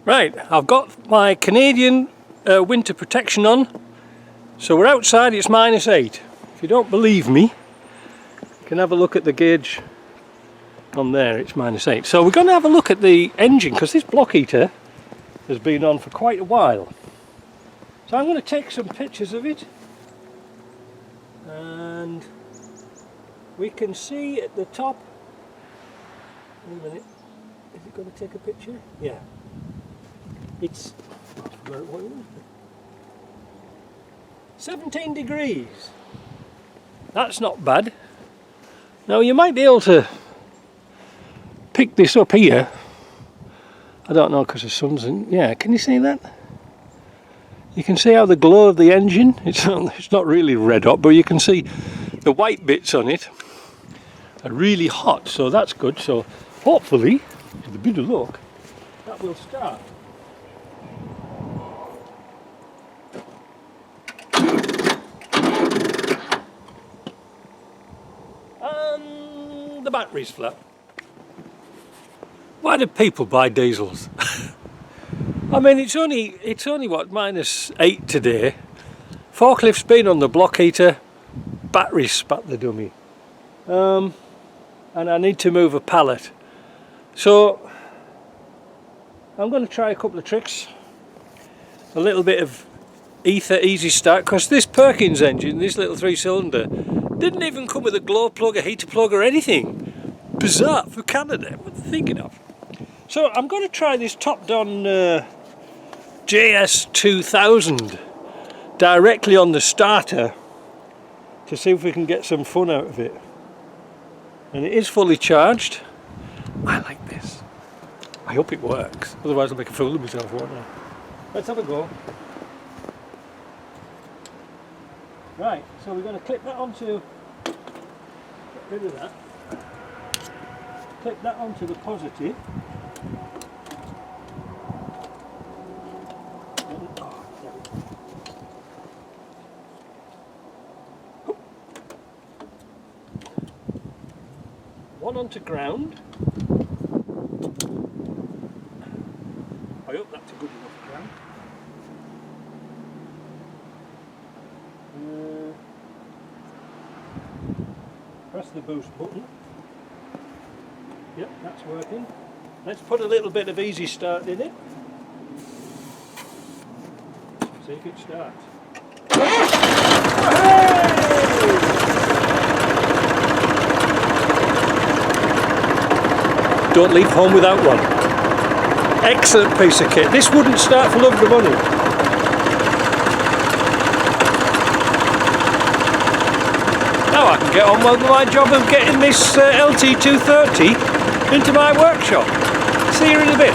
Right, I've got my Canadian winter protection on. So we're outside, it's -8. If you don't believe me, you can have a look at the gauge on there, it's -8. So we're going to have a look at the engine, because this block heater has been on for quite a while. So I'm going to take some pictures of it, and we can see at the top, wait a minute, is it going to take a picture? Yeah. It's 17 degrees. That's not bad. Now you might be able to pick this up here. I don't know because the sun's in. Yeah, can you see that? You can see how the glow of the engine, it's not really red hot, but you can see the white bits on it are really hot, so that's good. So hopefully, with a bit of luck, that will start. And the battery's flat. Why do people buy diesels? I mean, it's only what, -8 today. Forklift's been on the block heater, battery spat the dummy, and I need to move a pallet. So I'm going to try a couple of tricks. A little bit of ether easy start, because this Perkins engine, this little 3-cylinder, didn't even come with a glow plug, a heater plug or anything. Bizarre for Canada, what are you thinking of? So I'm going to try this top-down JS2000 directly on the starter to see if we can get some fun out of it. And it is fully charged. I like this. I hope it works, otherwise I'll make a fool of myself, won't I? Let's have a go. Right, so we're going to clip that onto, get rid of that, clip that onto the positive. One onto ground. I hope that's a good enough ground. Press the boost button. Yep, that's working. Let's put a little bit of easy start in it. See if it starts. Don't leave home without one. Excellent piece of kit. This wouldn't start for love nor money. Now I can get on with my job of getting this LT230 into my workshop. See you in a bit.